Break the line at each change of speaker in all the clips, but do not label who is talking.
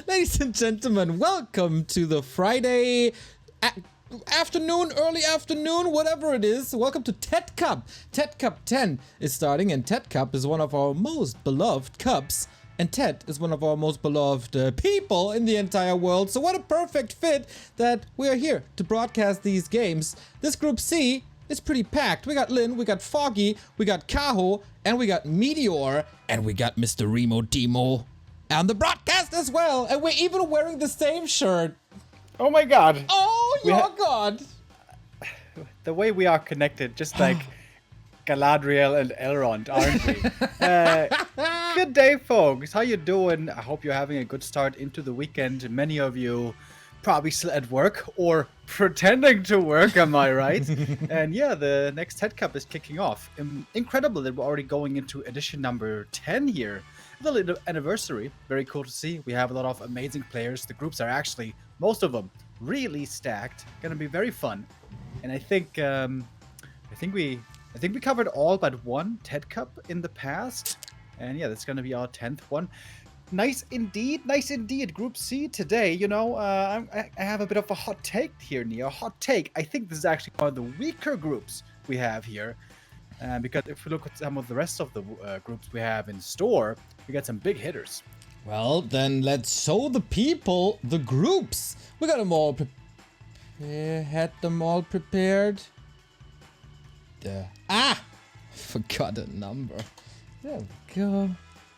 Ladies and gentlemen, welcome to the Friday afternoon, early afternoon, whatever it is. Welcome to TeD Cup. TeD Cup 10 is starting, and TeD Cup is one of our most beloved cups. And TeD is one of our most beloved people in the entire world. So what a perfect fit that we are here to broadcast these games. This Group C is pretty packed. We got Lin, we got Foggy, we got Kaho, and we got Meteor, and we got Mr. Remo Demo on the broadcast as well. And we're even wearing the same shirt.
Oh my god.
Oh, your god.
The way we are connected, just like Galadriel and Elrond, aren't we? Good day, folks. How you doing? I hope you're having a good start into the weekend. Many of you probably still at work or pretending to work, am I right? And yeah, the next TeD Cup is kicking off. Incredible that we're already going into edition number 10 here. The little anniversary. Very cool to see. We have a lot of amazing players. The groups are actually, most of them, really stacked. Gonna be very fun. And I think we covered all but one TeD Cup in the past. And yeah, that's gonna be our 10th one. Nice indeed. Group C today. You know, I have a bit of a hot take here, Nia. A hot take. I think this is actually one of the weaker groups we have here. Because if we look at some of the rest of the groups we have in store, we got some big hitters.
Well, then let's show the people the groups. We got them all prepared. Had them all prepared. Forgot a number.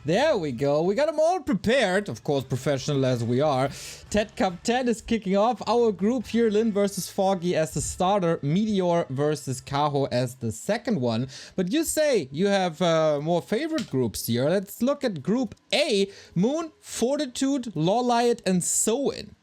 There we go. We got them all prepared. Of course, professional as we are. TeD Cup 10 is kicking off. Our group here, Lin versus Foggy as the starter. Meteor versus Kaho as the second one. But you say you have more favorite groups here. Let's look at Group A. Moon, Fortitude, Lawliot, and Soin.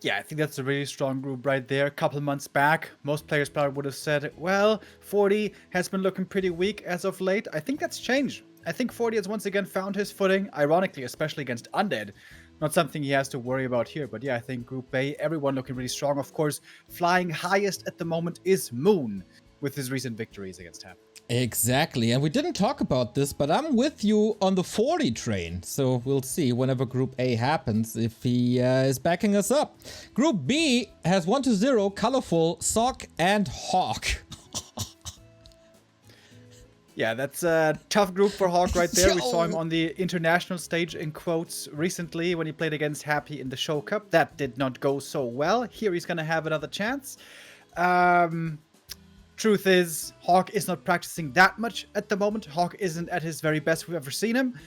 Yeah, I think that's a really strong group right there. A couple months back, most players probably would have said, well, 40 has been looking pretty weak as of late. I think that's changed. I think 40 has once again found his footing, ironically, especially against Undead. Not something he has to worry about here, but yeah, I think Group A, everyone looking really strong. Of course, flying highest at the moment is Moon, with his recent victories against Hap.
Exactly, and we didn't talk about this, but I'm with you on the 40 train. So we'll see whenever Group A happens if he is backing us up. Group B has 1-0, Colorful, Sock, and Hawk.
Yeah, that's a tough group for Hawk right there. We saw him on the international stage, in quotes, recently when he played against Happy in the Show Cup. That did not go so well. Here he's going to have another chance. Truth is, Hawk is not practicing that much at the moment. Hawk isn't at his very best we've ever seen him.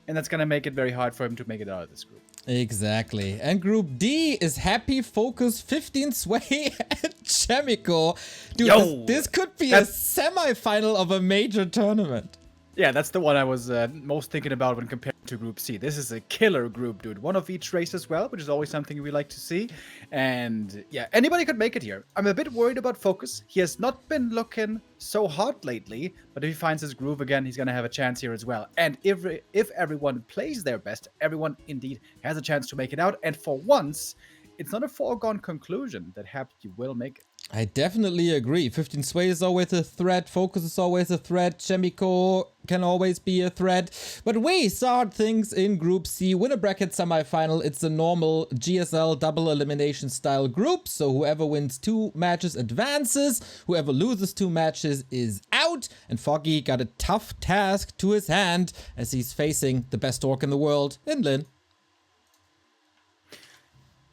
And that's going to make it very hard for him to make it out of this group.
Exactly. And Group D is Happy, Focus, 15 Sway, and Chemico. Dude, this could be a semi-final of a major tournament.
Yeah, that's the one I was most thinking about when compared to Group C. This is a killer group, dude. One of each race as well, which is always something we like to see. And yeah, anybody could make it here. I'm a bit worried about Focus. He has not been looking so hot lately, but if he finds his groove again, he's going to have a chance here as well. And if everyone plays their best, everyone indeed has a chance to make it out. And for once, it's not a foregone conclusion that Happy will make it.
I definitely agree. 15 Sway is always a threat. Focus is always a threat. Chemico can always be a threat. But we start things in Group C. Winner bracket semifinal. It's a normal GSL double elimination style group. So whoever wins 2 matches advances. Whoever loses 2 matches is out. And Foggy got a tough task to his hand as he's facing the best orc in the world, in Lin.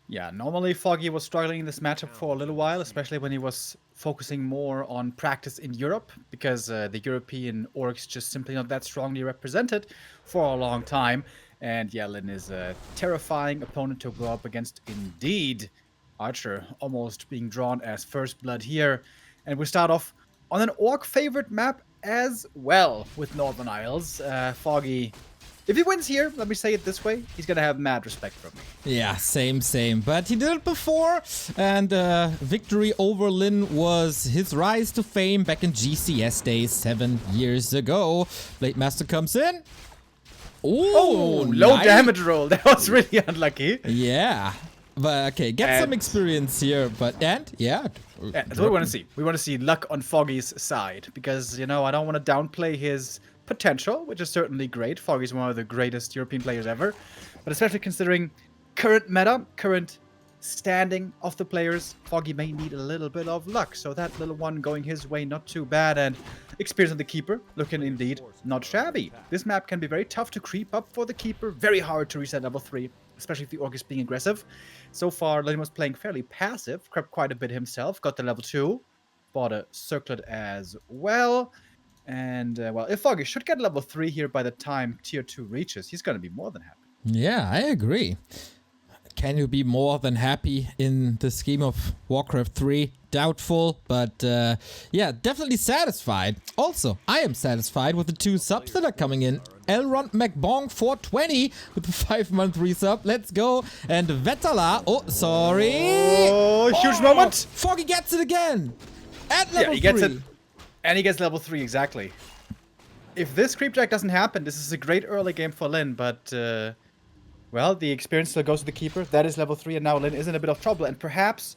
Yeah, normally Foggy was struggling in this matchup for a little while, especially when he was focusing more on practice in Europe, because the European orcs just simply not that strongly represented for a long time. And yeah, Lin is a terrifying opponent to go up against indeed. Archer almost being drawn as first blood here. And we start off on an orc favorite map as well with Northern Isles. Foggy, if he wins here, let me say it this way, he's going to have mad respect from me.
Yeah, same. But he did it before, and victory over Lin was his rise to fame back in GCS days 7 years ago. Blade Master comes in.
Oh, low damage roll. That was really unlucky.
Yeah. But okay, get some experience here. Yeah,
that's what we want to see. We want to see luck on Foggy's side because, you know, I don't want to downplay his potential, which is certainly great. Foggy's one of the greatest European players ever. But especially considering current meta, current standing of the players, Foggy may need a little bit of luck. So that little one going his way, not too bad. And experience on the keeper, looking indeed not shabby. This map can be very tough to creep up for the keeper. Very hard to reset level 3, especially if the Orc is being aggressive. So far, Lin was playing fairly passive, crept quite a bit himself, got the level 2, bought a circlet as well. And, well, if Foggy should get level 3 here by the time tier 2 reaches, he's going to be more than happy.
Yeah, I agree. Can you be more than happy in the scheme of Warcraft 3? Doubtful, but yeah, definitely satisfied. Also, I am satisfied with the 2 subs that are coming in. Elrond McBong 420 with the 5-month resub. Let's go. And Vetala. Oh, sorry.
Oh, huge moment.
Foggy gets it again. At level 3.
He gets it. And he gets level 3, exactly. If this creep jack doesn't happen, this is a great early game for Lin, but well, the experience still goes to the keeper. That is level 3, and now Lin is in a bit of trouble, and perhaps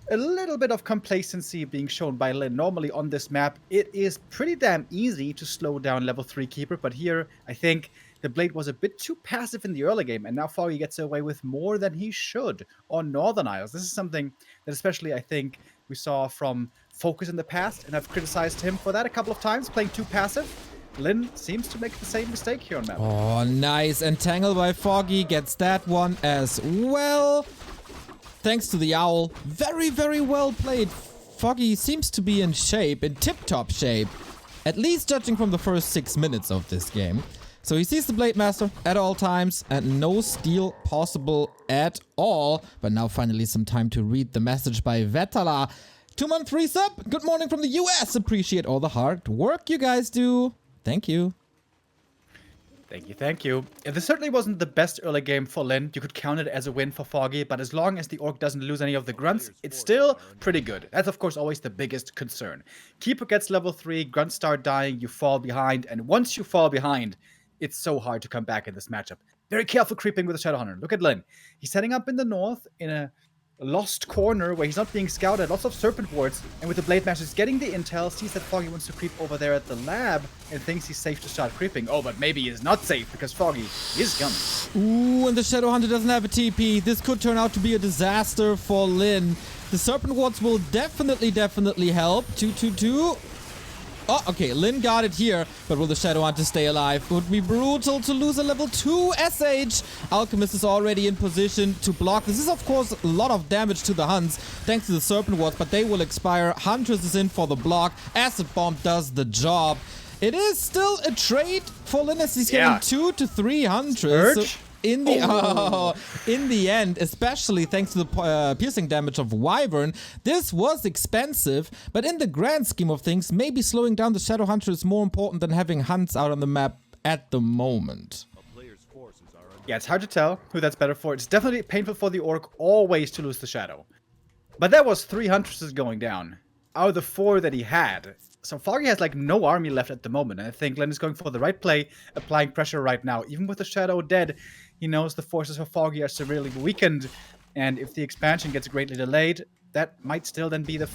a little bit of complacency being shown by Lin. Normally on this map, it is pretty damn easy to slow down level 3 keeper, but here, I think the Blade was a bit too passive in the early game, and now Foggy gets away with more than he should on Northern Isles. This is something that especially, I think, we saw from Focus in the past, and I've criticized him for that a couple of times, playing too passive. Lin seems to make the same mistake here on map.
Oh, nice. Entangle by Foggy gets that one as well. Thanks to the owl. Very, very well played. Foggy seems to be in shape, in tip-top shape. At least judging from the first 6 minutes of this game. So he sees the Blade Master at all times and no steal possible at all. But now finally some time to read the message by Vetala. 2-month resub. Good morning from the US. Appreciate all the hard work you guys do. Thank you.
Thank you, thank you. Yeah, this certainly wasn't the best early game for Lin. You could count it as a win for Foggy, but as long as the Orc doesn't lose any of the grunts, it's still pretty good. That's, of course, always the biggest concern. Keeper gets level 3, grunts start dying, you fall behind, and once you fall behind, it's so hard to come back in this matchup. Very careful creeping with the Shadowhunter. Look at Lin. He's setting up in the north in a lost corner where he's not being scouted, lots of serpent wards, and with the Blade Master getting the intel, sees that Foggy wants to creep over there at the lab and thinks he's safe to start creeping. Oh, but maybe he's not safe because Foggy is coming.
Ooh, and the Shadowhunter doesn't have a TP. This could turn out to be a disaster for Lin. The serpent wards will definitely help. 2-2-2. Oh, okay, Lin got it here, but will the Shadowhunter stay alive? It would be brutal to lose a level 2 SH. Alchemist is already in position to block. This is, of course, a lot of damage to the Huns, thanks to the Serpent Wards, but they will expire. Huntress is in for the block. Acid Bomb does the job. It is still a trade for Lin as he's getting 2 to 3 Huntress. So in the end, especially thanks to the piercing damage of Wyvern, this was expensive, but in the grand scheme of things, maybe slowing down the Shadowhunter is more important than having Hunts out on the map at the moment.
Yeah, it's hard to tell who that's better for. It's definitely painful for the Orc always to lose the Shadow. But that was 3 Huntresses going down out of the 4 that he had. So Foggy has like no army left at the moment, and I think Lin is going for the right play, applying pressure right now. Even with the Shadow dead, he knows the forces of Foggy are severely weakened, and if the expansion gets greatly delayed, that might still then be the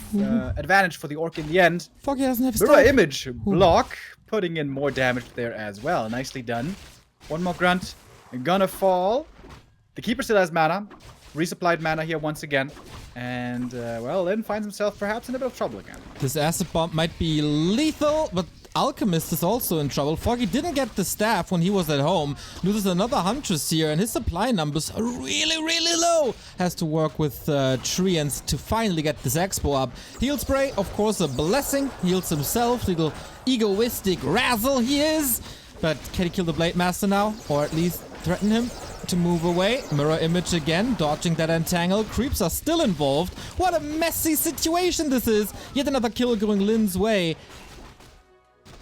advantage for the Orc in the end.
Foggy doesn't have
Mirror Image block, putting in more damage there as well. Nicely done. One more grunt, gonna fall. The Keeper still has mana, resupplied mana here once again. And, well, Lin finds himself perhaps in a bit of trouble again.
This Acid Bomb might be lethal, but Alchemist is also in trouble. Foggy didn't get the staff when he was at home. Loses another Huntress here, and his supply numbers are really low. Has to work with Treants to finally get this Expo up. Heal Spray, of course, a blessing. Heals himself. Little egoistic razzle he is. But can he kill the Blade Master now? Or at least threaten him to move away? Mirror Image again, dodging that entangle. Creeps are still involved. What a messy situation this is. Yet another kill going Lin's way.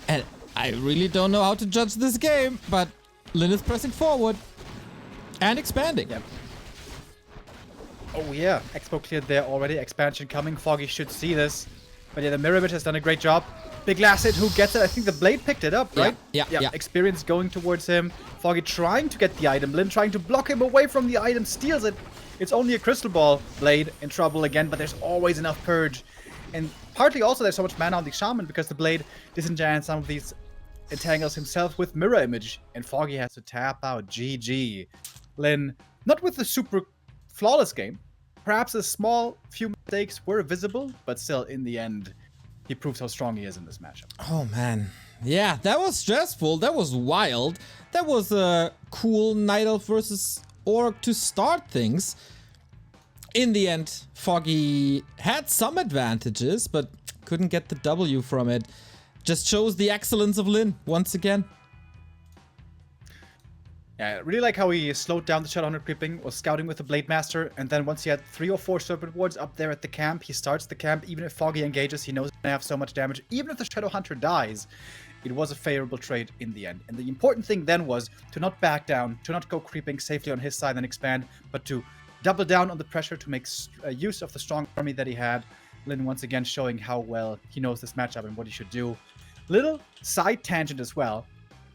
And I really don't know how to judge this game, but Lin is pressing forward and expanding.
Yep. Oh yeah, Expo cleared there already. Expansion coming. Foggy should see this. But yeah, the Mirror Image has done a great job. Big Lacet, who gets it? I think the Blade picked it up, right?
Yeah.
Experience going towards him. Foggy trying to get the item. Lin trying to block him away from the item. Steals it. It's only a Crystal Ball. Blade in trouble again, but there's always enough Purge. And partly also there's so much mana on the Shaman because the Blade disenchants some of these entangles himself with mirror image, and Foggy has to tap out. GG. Lin, not with the super flawless game. Perhaps a small few mistakes were visible, but still, in the end, he proves how strong he is in this matchup.
Oh man. Yeah, that was stressful. That was wild. That was a cool Night Elf versus Orc to start things. In the end, Foggy had some advantages, but couldn't get the W from it. Just shows the excellence of Lin once again.
Yeah, I really like how he slowed down the Shadowhunter creeping, was scouting with the Blade Master, and then once he had 3 or 4 Serpent Wards up there at the camp, he starts the camp. Even if Foggy engages, he knows he's gonna have so much damage. Even if the Shadowhunter dies, it was a favorable trade in the end. And the important thing then was to not back down, to not go creeping safely on his side and expand, but to double down on the pressure to make use of the strong army that he had. Lin once again showing how well he knows this matchup and what he should do. Little side tangent as well.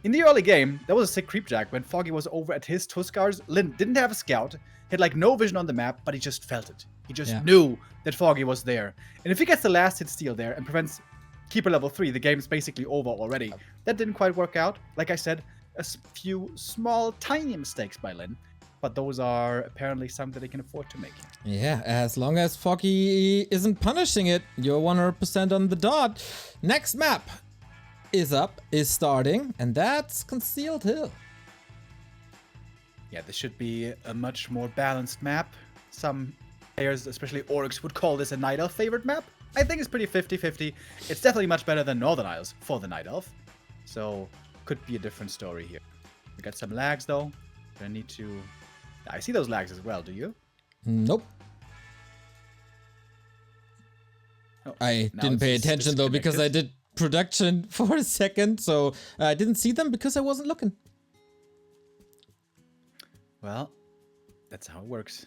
In the early game, there was a sick creep jack when Foggy was over at his Tuskars. Lin didn't have a scout, had like no vision on the map, but he just felt it. He just knew that Foggy was there. And if he gets the last hit steal there and prevents Keeper level 3, the game's basically over already. That didn't quite work out. Like I said, a few small, tiny mistakes by Lin, but those are apparently some that he can afford to make.
Yeah, as long as Foggy isn't punishing it, you're 100% on the dot. Next map is starting, and that's Concealed Hill. Yeah,
this should be a much more balanced map. Some players, especially Orcs, would call this a Night Elf favorite map. I think it's pretty 50-50. It's definitely much better than Northern Isles for the Night Elf. So, could be a different story here. We got some lags though. I need to... I see those lags as well, do you?
Nope.
Oh,
I didn't pay attention though because I did production for a second, so I didn't see them because I wasn't looking.
Well, that's how it works.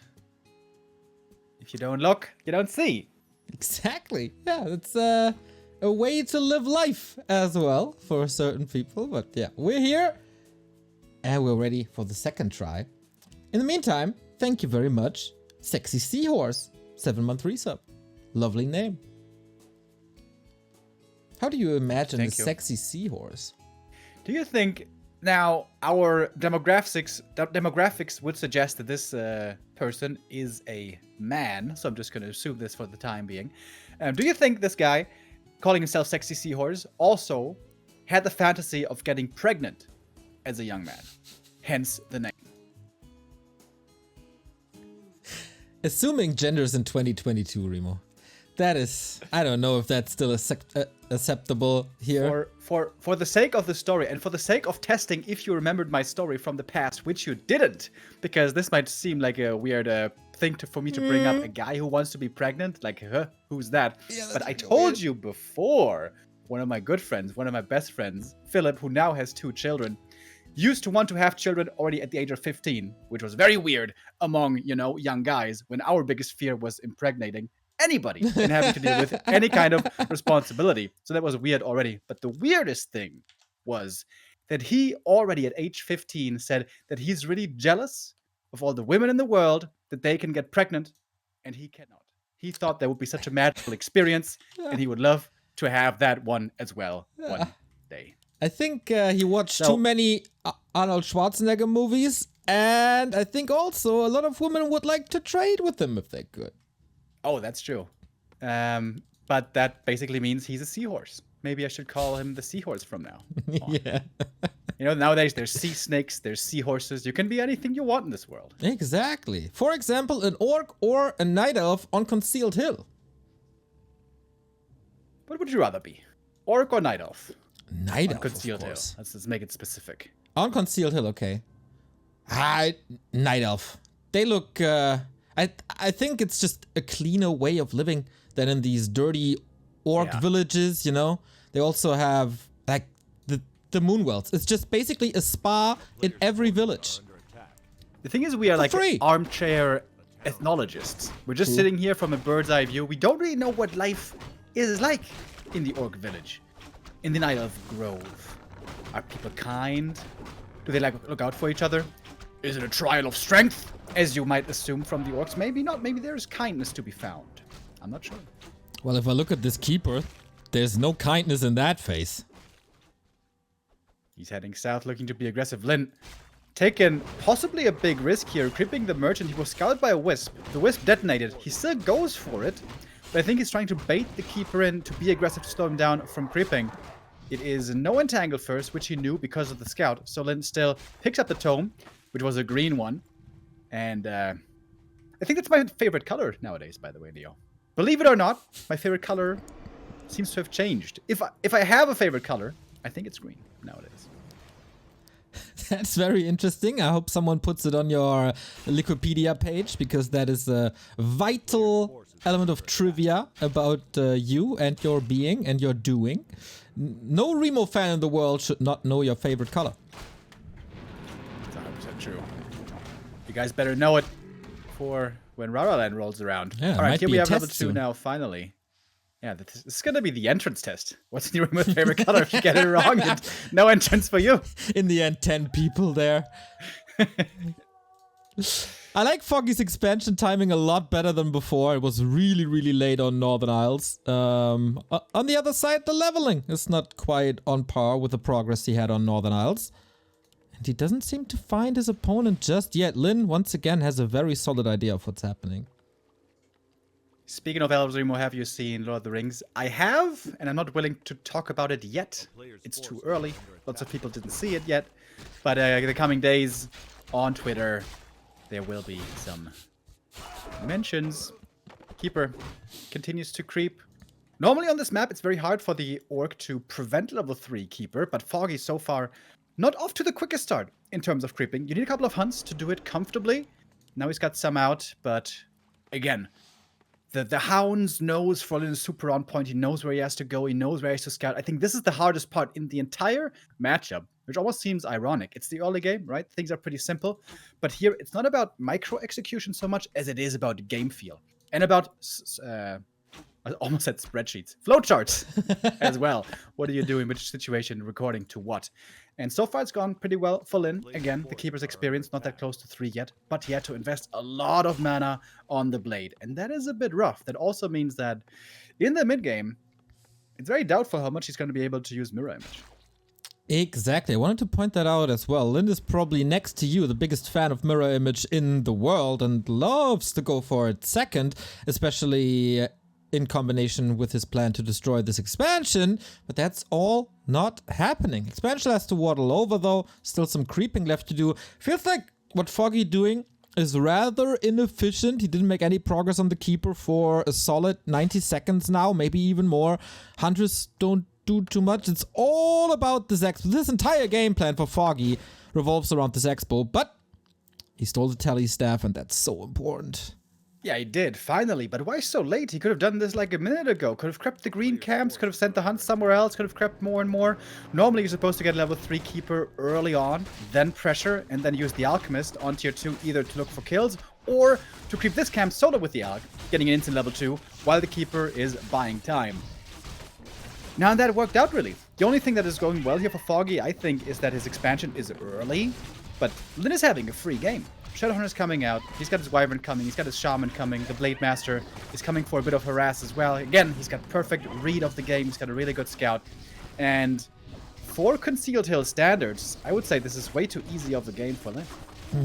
If you don't look, you don't see.
Exactly. Yeah, it's a way to live life as well for certain people. But yeah, we're here and we're ready for the second try. In the meantime, thank you very much, Sexy Seahorse, 7-month resub. Lovely name. How do you imagine a sexy seahorse?
Do you think now our demographics would suggest that this person is a man? So I'm just going to assume this for the time being. Do you think this guy, calling himself Sexy Seahorse, also had the fantasy of getting pregnant as a young man? Hence the name.
Assuming genders in 2022, Remo. That is, I don't know if that's still acceptable here.
For the sake of the story and for the sake of testing if you remembered my story from the past, which you didn't, because this might seem like a weird thing for me to bring up a guy who wants to be pregnant. Like, who's that? Yeah, but I told you before, one of my good friends, one of my best friends, Philip, who now has 2 children, used to want to have children already at the age of 15, which was very weird among, young guys when our biggest fear was impregnating anybody and having to deal with any kind of responsibility. So that was weird already. But the weirdest thing was that he already at age 15 said that he's really jealous of all the women in the world that they can get pregnant and he cannot. He thought that would be such a magical experience and he would love to have that one as well one day.
I think he watched too many Arnold Schwarzenegger movies, and I think also a lot of women would like to trade with him if they could.
Oh, that's true. But that basically means he's a seahorse. Maybe I should call him the seahorse from now on. Yeah. Nowadays there's sea snakes, there's seahorses. You can be anything you want in this world.
Exactly. For example, an orc or a night elf on Concealed Hill.
What would you rather be? Orc or night elf?
Night elf,
Concealed Hill. Let's make it specific.
On Concealed Hill, okay. Night elf. They look... I think it's just a cleaner way of living than in these dirty orc villages, They also have, like, the Moonwells. It's just basically a spa in every village.
The thing is, we are like armchair ethnologists. We're just sitting here from a bird's eye view. We don't really know what life is like in the orc village, in the Night Elf Grove. Are people kind? Do they look out for each other? Is it a trial of strength? As you might assume from the orcs, maybe not. Maybe there's kindness to be found. I'm not sure.
Well, if I look at this keeper, there's no kindness in that face.
He's heading south, looking to be aggressive. Lin taking possibly a big risk here, creeping the merchant. He was scouted by a wisp. The wisp detonated. He still goes for it, but I think he's trying to bait the keeper in to be aggressive to slow him down from creeping. It is no entangle first, which he knew because of the scout. So Lin still picks up the tome, which was a green one. And I think that's my favorite color nowadays, by the way, Leo. Believe it or not, my favorite color seems to have changed. If I have a favorite color, I think it's green nowadays.
That's very interesting. I hope someone puts it on your Wikipedia page, because that is a vital element of trivia about you and your being and your doing. No Remo fan in the world should not know your favorite color.
That's 100% true. You guys better know it for when Raraland rolls around.
Yeah,
all right, here we have level 2
soon.
now, finally. Yeah, this is going to be the entrance test. What's your favorite color? If you get it wrong, no entrance for you.
In the end, 10 people there. I like Foggy's expansion timing a lot better than before. It was really, really late on Northern Isles. On the other side, the leveling is not quite on par with the progress he had on Northern Isles. And he doesn't seem to find his opponent just yet. Lin, once again, has a very solid idea of what's happening.
Speaking of elves, Remo, have you seen Lord of the Rings? I have, and I'm not willing to talk about it yet. It's too early. Lots of people didn't see it yet. But in the coming days on Twitter, there will be some mentions. Keeper continues to creep. Normally on this map, it's very hard for the orc to prevent level 3 Keeper, but Foggy so far not off to the quickest start in terms of creeping. You need a couple of hunts to do it comfortably. Now he's got some out, but again, the Hound's nose for Lin is super on point. He knows where he has to go. He knows where he has to scout. I think this is the hardest part in the entire matchup, which almost seems ironic. It's the early game, right? Things are pretty simple. But here, it's not about micro execution so much as it is about game feel. And about, I almost said spreadsheets, flowcharts as well. What are you doing? Which situation, recording to what? And so far, it's gone pretty well for Lin. Again, the Keeper's experience, not that close to 3 yet, but he had to invest a lot of mana on the blade. And that is a bit rough. That also means that in the mid-game, it's very doubtful how much he's going to be able to use Mirror Image.
Exactly. I wanted to point that out as well. Lin is probably next to you the biggest fan of Mirror Image in the world and loves to go for it second, especially in combination with his plan to destroy this expansion, but that's all not happening. Expansion has to waddle over though, still some creeping left to do. Feels like what Foggy doing is rather inefficient. He didn't make any progress on the Keeper for a solid 90 seconds now, maybe even more. Hunters don't do too much. It's all about this expo. This entire game plan for Foggy revolves around this expo, but he stole the tally staff and that's so important.
Yeah, he did, finally. But why so late? He could have done this like a minute ago. Could have crept the green camps, could have sent the hunt somewhere else, could have crept more and more. Normally, you're supposed to get level 3 Keeper early on, then pressure, and then use the Alchemist on tier 2 either to look for kills or to creep this camp solo with the Alch, getting an instant level 2, while the Keeper is buying time. Now, that worked out, really. The only thing that is going well here for Foggy, I think, is that his expansion is early, but Lin is having a free game. Shadowhunter's coming out, he's got his Wyvern coming, he's got his Shaman coming, the Blade Master is coming for a bit of harass as well. Again, he's got perfect read of the game, he's got a really good scout. And for Concealed Hill standards, I would say this is way too easy of the game for Lin.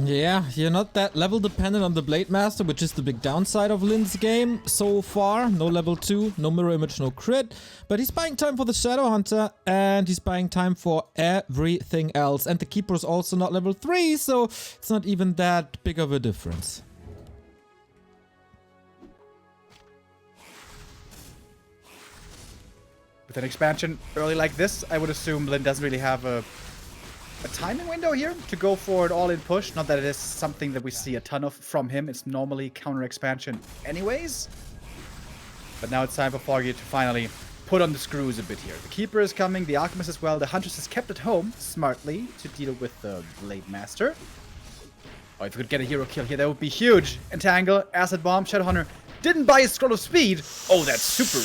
Yeah, you're not that level dependent on the Blade Master, which is the big downside of Lin's game so far. No level 2, no mirror image, no crit. But he's buying time for the Shadow Hunter and he's buying time for everything else. And the Keeper is also not level 3, so it's not even that big of a difference.
With an expansion early like this, I would assume Lin doesn't really have a timing window here to go for an all-in push. Not that it is something that we see a ton of from him. It's normally counter expansion anyways. But now it's time for Foggy to finally put on the screws a bit here. The Keeper is coming, the Alchemist as well. The Huntress is kept at home smartly to deal with the Blade Master. Oh, if we could get a hero kill here, that would be huge. Entangle, Acid Bomb, Shadowhunter didn't buy a Scroll of Speed. Oh, that's super.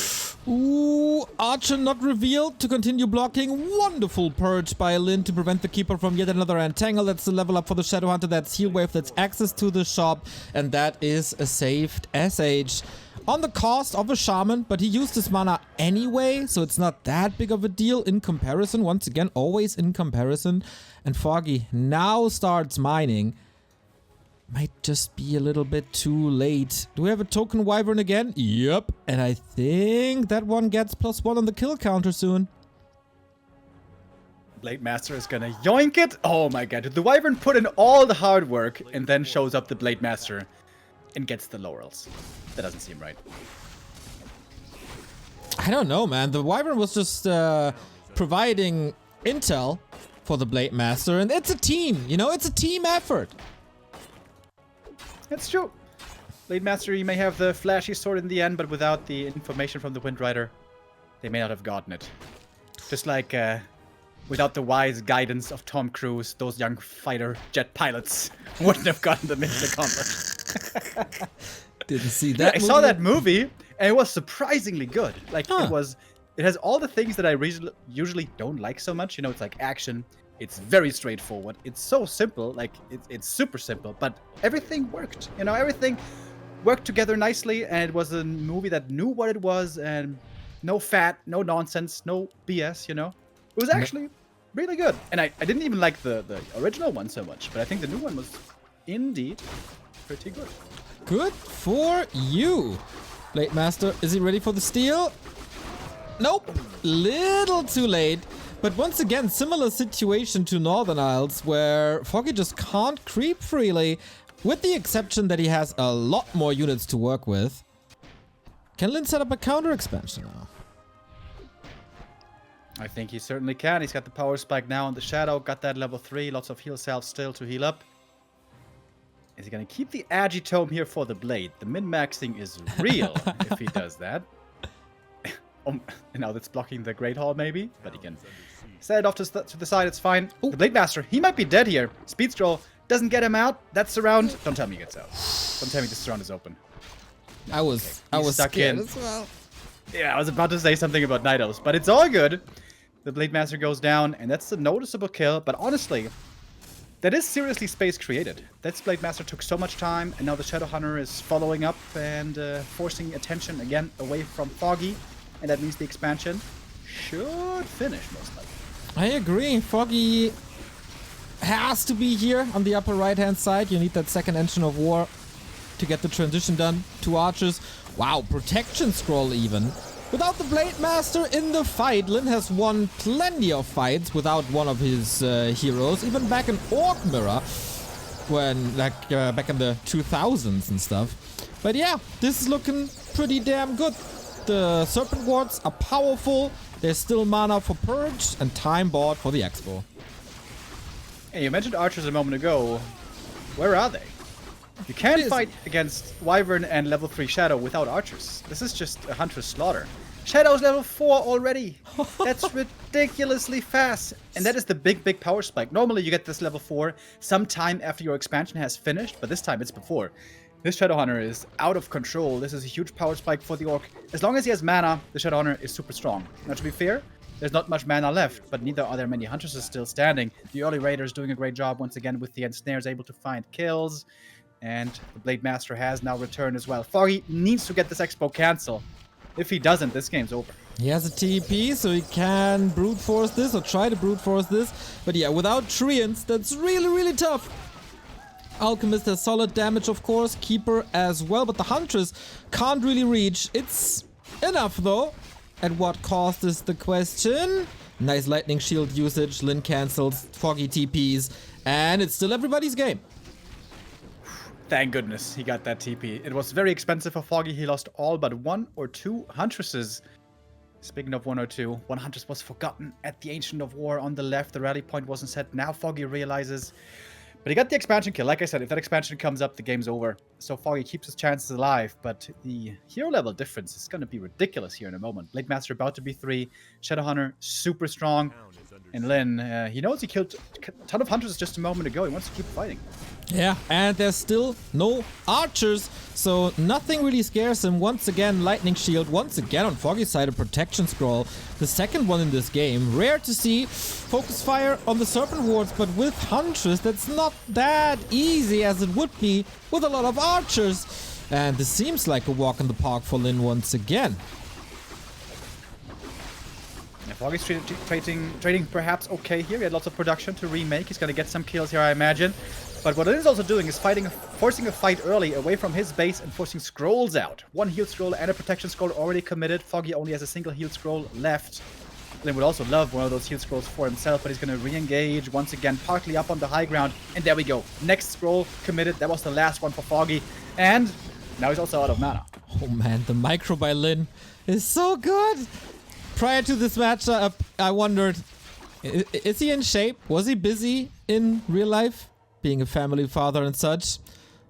Ooh, Archer not revealed to continue blocking. Wonderful purge by Lin to prevent the Keeper from yet another entangle. That's the level up for the Shadow Hunter. That's Heal Wave. That's access to the shop. And that is a saved SH. On the cost of a Shaman, but he used his mana anyway, so it's not that big of a deal in comparison. Once again, always in comparison. And Foggy now starts mining. Might just be a little bit too late. Do we have a token wyvern again? Yep. And I think that one gets +1 on the kill counter soon.
Blade Master is gonna yoink it. Oh my god. Did the wyvern put in all the hard work and then shows up the Blade Master and gets the laurels? That doesn't seem right.
I don't know, man. The wyvern was just providing intel for the Blade Master. And it's a team, you know? It's a team effort.
It's true. Blade Master, you may have the flashy sword in the end, but without the information from the Wind Rider, they may not have gotten it. Just like without the wise guidance of Tom Cruise, those young fighter jet pilots wouldn't have gotten the mission accomplished.
Didn't see that.
I saw that movie, and it was surprisingly good. Like it has all the things that I usually don't like so much. You know, it's like action. It's very straightforward. It's so simple, like it's super simple, but everything worked. You know, everything worked together nicely, and it was a movie that knew what it was, and no fat, no nonsense, no BS, you know? It was actually really good. And I didn't even like the original one so much, but I think the new one was indeed pretty good.
Good for you. Blade Master, is he ready for the steal? Nope. Little too late. But once again, similar situation to Northern Isles, where Foggy just can't creep freely, with the exception that he has a lot more units to work with. Can Lin set up a counter expansion now?
I think he certainly can. He's got the power spike now on the Shadow, got that level 3, lots of heal salve still to heal up. Is he going to keep the Agitome here for the Blade? The min-maxing is real if he does that. Now that's blocking the Great Hall maybe, but he can set it off to the side, it's fine. Ooh. The Blade Master, he might be dead here. Speed Stroll doesn't get him out. That surround, don't tell me he gets out. Don't tell me the surround is open.
I was
stuck
scared
in
as well.
Yeah, I was about to say something about Night Elves, but it's all good. The Blade Master goes down, and that's a noticeable kill, but honestly, that is seriously space created. That Blade Master took so much time, and now the Shadow Hunter is following up and forcing attention again away from Foggy. And that means the expansion should finish most likely.
I agree. Foggy has to be here on the upper right-hand side. You need that second engine of war to get the transition done to archers. Wow, protection scroll even. Without the Blade Master in the fight, Lin has won plenty of fights without one of his heroes. Even back in Orc Mirror, when back in the 2000s and stuff. But yeah, this is looking pretty damn good. The Serpent Wards are powerful. There's still mana for Purge and time bought for the Expo.
Hey, you mentioned archers a moment ago. Where are they? You can't fight against Wyvern and level 3 Shadow without archers. This is just a Hunter's Slaughter. Shadow's level 4 already. That's ridiculously fast. And that is the big power spike. Normally you get this level 4 sometime after your expansion has finished, but this time it's before. This Shadow Hunter is out of control. This is a huge power spike for the Orc. As long as he has mana, the Shadow Hunter is super strong. Now, to be fair, there's not much mana left, but neither are there many Huntresses still standing. The early Raiders doing a great job once again with the ensnares, able to find kills. And the Blade Master has now returned as well. Foggy needs to get this Expo cancelled. If he doesn't, this game's over.
He has a TP, so he can brute force this or try to brute force this. But yeah, without Treants, that's really tough. Alchemist has solid damage, of course. Keeper as well, but the Huntress can't really reach. It's enough, though. At what cost is the question? Nice lightning shield usage. Lin cancels. Foggy TPs. And it's still everybody's game.
Thank goodness he got that TP. It was very expensive for Foggy. He lost all but 1 or 2 Huntresses. Speaking of 1 or 2, one Huntress was forgotten at the Ancient of War on the left. The rally point wasn't set. Now Foggy realizes. But he got the expansion kill. Like I said, if that expansion comes up, the game's over. So Foggy keeps his chances alive, but the hero level difference is going to be ridiculous here in a moment. Blade Master about to be 3. Shadow Hunter, super strong. And Lin, he knows he killed a ton of Hunters just a moment ago. He wants to keep fighting.
Yeah, and there's still no archers, so nothing really scares him. Once again, lightning shield. Once again on Foggy's side, a protection scroll. The second one in this game. Rare to see. Focus fire on the serpent wards, but with Huntress, that's not that easy as it would be with a lot of archers. And this seems like a walk in the park for Lin once again.
Yeah, Foggy's trading perhaps okay here. He had lots of production to remake. He's going to get some kills here, I imagine. But what Lin is also doing is forcing a fight early away from his base and forcing scrolls out. One heal scroll and a protection scroll already committed. Foggy only has a single heal scroll left. Lin would also love one of those heal scrolls for himself, but he's going to re-engage once again, partly up on the high ground. And there we go. Next scroll committed. That was the last one for Foggy. And now he's also out of mana.
Oh man, the micro by Lin is so good. Prior to this matchup, I wondered, is he in shape? Was he busy in real life? Being a family father and such.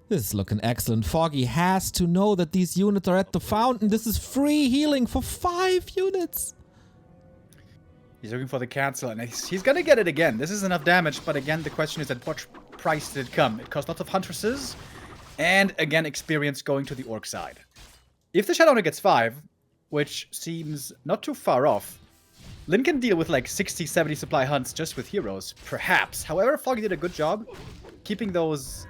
This is looking excellent. Foggy has to know that these units are at the fountain. This is free healing for 5 units.
He's looking for the cancel, and he's gonna get it again. This is enough damage, but again, the question is at what price did it come? It cost lots of Huntresses, and again, experience going to the Orc side. If the Shadowhunter gets 5, which seems not too far off, Lin can deal with like 60, 70 supply hunts just with heroes, perhaps. However, Foggy did a good job keeping those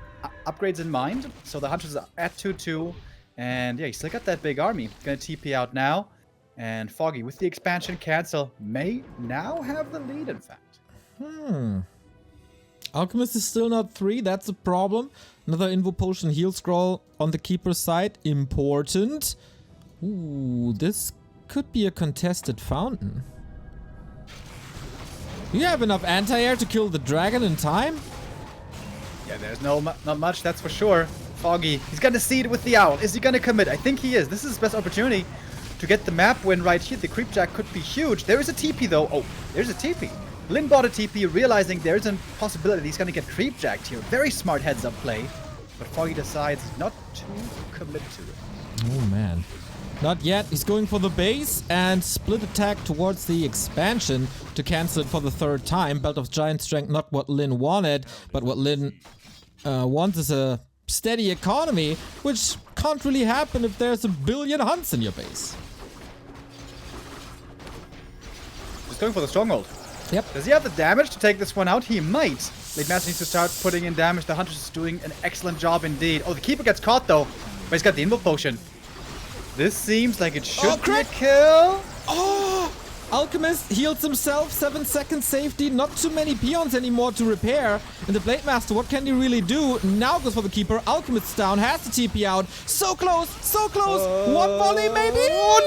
upgrades in mind. So the Hunters are at 2-2. And yeah, he still got that big army. Gonna TP out now. And Foggy, with the expansion cancel, may now have the lead, in fact.
Alchemist is still not 3. That's a problem. Another Invo Potion heal scroll on the Keeper's side. Important. Ooh, this could be a contested fountain. You have enough anti-air to kill the dragon in time?
Yeah, there's not much, that's for sure. Foggy, he's gonna see it with the owl. Is he gonna commit? I think he is. This is his best opportunity to get the map win right here. The creepjack could be huge. There is a TP though. Oh, there's a TP. Lin bought a TP, realizing there's a possibility he's gonna get creepjacked here. Very smart heads-up play. But Foggy decides not to commit to it.
Oh man. Not yet. He's going for the base and split attack towards the expansion to cancel it for the 3rd time. Belt of Giant Strength, not what Lin wanted, but what Lin wants is a steady economy, which can't really happen if there's a billion hunts in your base.
Just going for the stronghold.
Yep.
Does he have the damage to take this one out? He might. Late Master needs to start putting in damage. The Huntress is doing an excellent job indeed. Oh, the Keeper gets caught though, but he's got the Invo Potion. This seems like it should be a kill.
Oh! Alchemist heals himself. 7 seconds safety. Not too many peons anymore to repair. And the Blade Master, what can he really do? Now goes for the Keeper. Alchemist's down. Has the TP out. So close. So close. One volley maybe.
Oh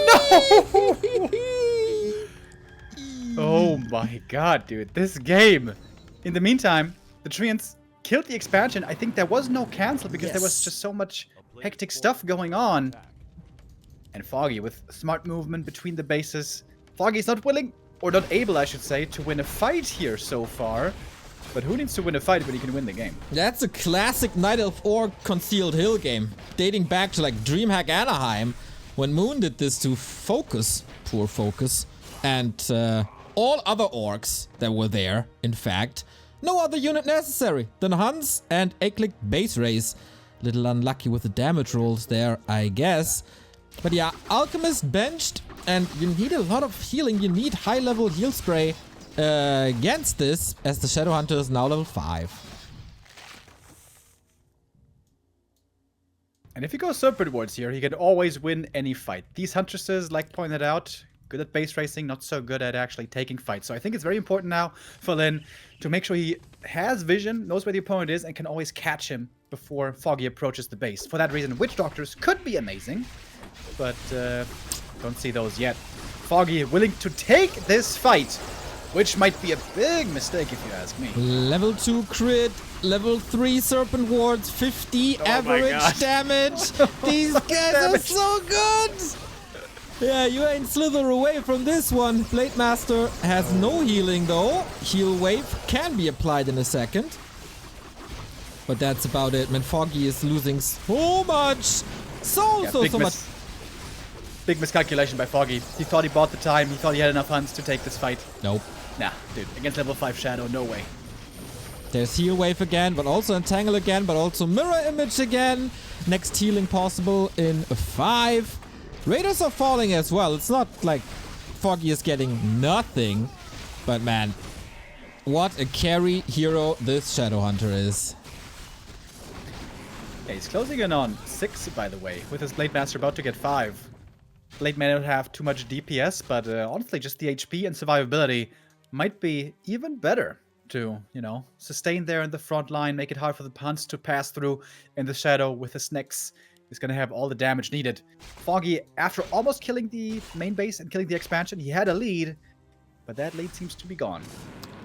no! Oh my god, dude. This game. In the meantime, the Treants killed the expansion. I think there was no cancel because there was just so much hectic stuff going on. And Foggy with smart movement between the bases. Foggy's not willing, or not able, I should say, to win a fight here so far. But who needs to win a fight when he can win the game?
That's a classic Night Elf Orc Concealed Hill game. Dating back to like DreamHack Anaheim. When Moon did this to Focus, poor Focus, and all other orcs that were there, in fact. No other unit necessary than Huns and A-Click Base Race. Little unlucky with the damage rolls there, I guess. But yeah, Alchemist benched, and you need a lot of healing. You need high-level heal spray against this, as the Shadowhunter is now level 5.
And if he goes Serpent Wards here, he can always win any fight. These Huntresses, like pointed out, good at base racing, not so good at actually taking fights. So I think it's very important now for Lin to make sure he has vision, knows where the opponent is, and can always catch him before Foggy approaches the base. For that reason, Witch Doctors could be amazing, but don't see those yet. Foggy willing to take this fight, which might be a big mistake if you ask me.
Level 2 crit, level 3 Serpent Wards, 50 average damage. These guys are so good! Yeah, you ain't slither away from this one. Blade Master has no healing though. Heal Wave can be applied in a second. But that's about it, man. Foggy is losing so much. So much.
Big miscalculation by Foggy. He thought he bought the time. He thought he had enough hunts to take this fight.
Nope.
Nah, dude. Against level 5 Shadow, no way.
There's heal wave again, but also entangle again, but also mirror image again. Next healing possible in 5. Raiders are falling as well. It's not like Foggy is getting nothing, but man, what a carry hero this Shadowhunter is.
Yeah, he's closing in on 6, by the way, with his Blade Master about to get 5. Blade may not have too much DPS, but honestly, just the HP and survivability might be even better to, you know, sustain there in the front line, make it hard for the punts to pass through in the shadow with his Snicks. He's going to have all the damage needed. Foggy, after almost killing the main base and killing the expansion, he had a lead, but that lead seems to be gone.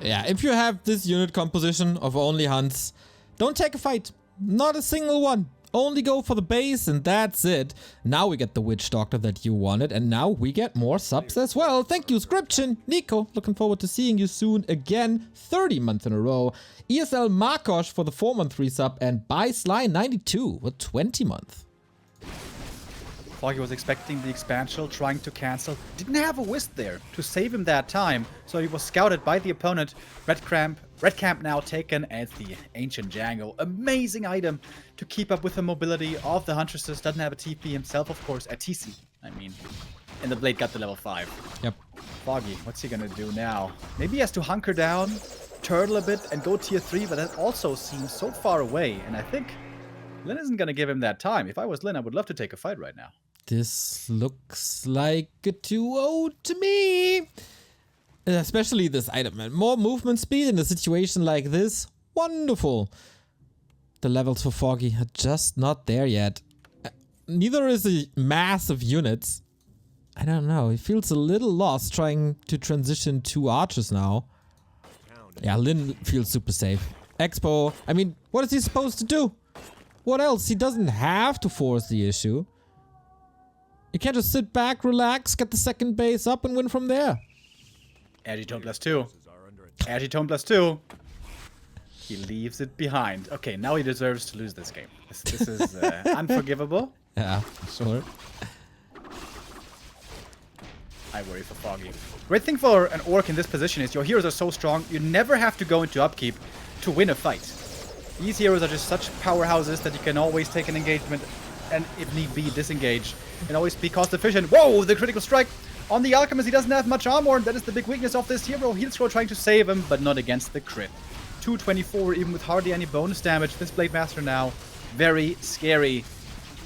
Yeah, if you have this unit composition of only hunts, don't take a fight. Not a single one. Only go for the base and that's it. Now we get the Witch Doctor that you wanted, and now we get more subs as well. Thank you, Scription. Nico, looking forward to seeing you soon again. 30 months in a row. ESL Markosh for the 4-month resub, and By Sly 92 with 20 months.
Foggy was expecting the expansion, trying to cancel. Didn't have a Wisp there to save him that time, so he was scouted by the opponent. Red Camp now taken as the Ancient Django. Amazing item to keep up with the mobility of the Huntresses. Doesn't have a TP himself, of course, at TC. I mean, and the Blade got the level 5.
Yep.
Foggy, what's he gonna do now? Maybe he has to hunker down, turtle a bit, and go tier 3, but that also seems so far away, and I think Lin isn't gonna give him that time. If I was Lin, I would love to take a fight right now.
This looks like a 2-0 to me. Especially this item, man. More movement speed in a situation like this. Wonderful. The levels for Foggy are just not there yet. Neither is a mass of units. I don't know. He feels a little lost trying to transition to archers now. Yeah, Lin feels super safe. Expo, I mean, what is he supposed to do? What else? He doesn't have to force the issue. You can't just sit back, relax, get the second base up and win from there.
Agitone +2. Agitone +2. He leaves it behind. Okay, now he deserves to lose this game. This is unforgivable.
Yeah, sure.
I worry for Foggy. Great thing for an Orc in this position is your heroes are so strong, you never have to go into upkeep to win a fight. These heroes are just such powerhouses that you can always take an engagement and, if need be, disengage. And always be cost efficient. Whoa, the critical strike on the Alchemist. He doesn't have much armor, and that is the big weakness of this hero. Heal Scroll trying to save him, but not against the crit. 224, even with hardly any bonus damage. This Blade Master now, very scary.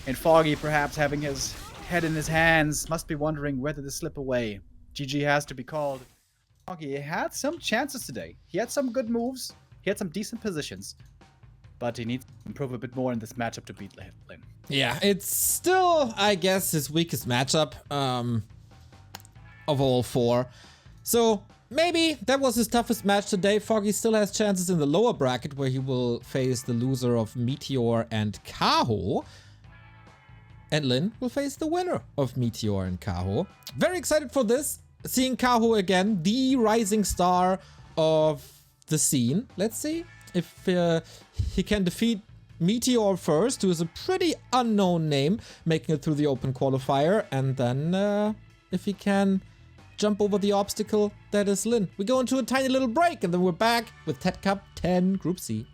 And Foggy, perhaps having his head in his hands, must be wondering whether to slip away. GG has to be called. Foggy had some chances today. He had some good moves. He had some decent positions. But he needs to improve a bit more in this matchup to beat Lin.
Yeah, it's still, I guess, his weakest matchup of all 4. So maybe that was his toughest match today. Foggy still has chances in the lower bracket where he will face the loser of Meteor and Kaho. And Lin will face the winner of Meteor and Kaho. Very excited for this. Seeing Kaho again, the rising star of the scene. Let's see if he can defeat Meteor first, who is a pretty unknown name, making it through the open qualifier, and then if he can jump over the obstacle that is Lin. We go into a tiny little break, and then we're back with TED Cup 10 Group C.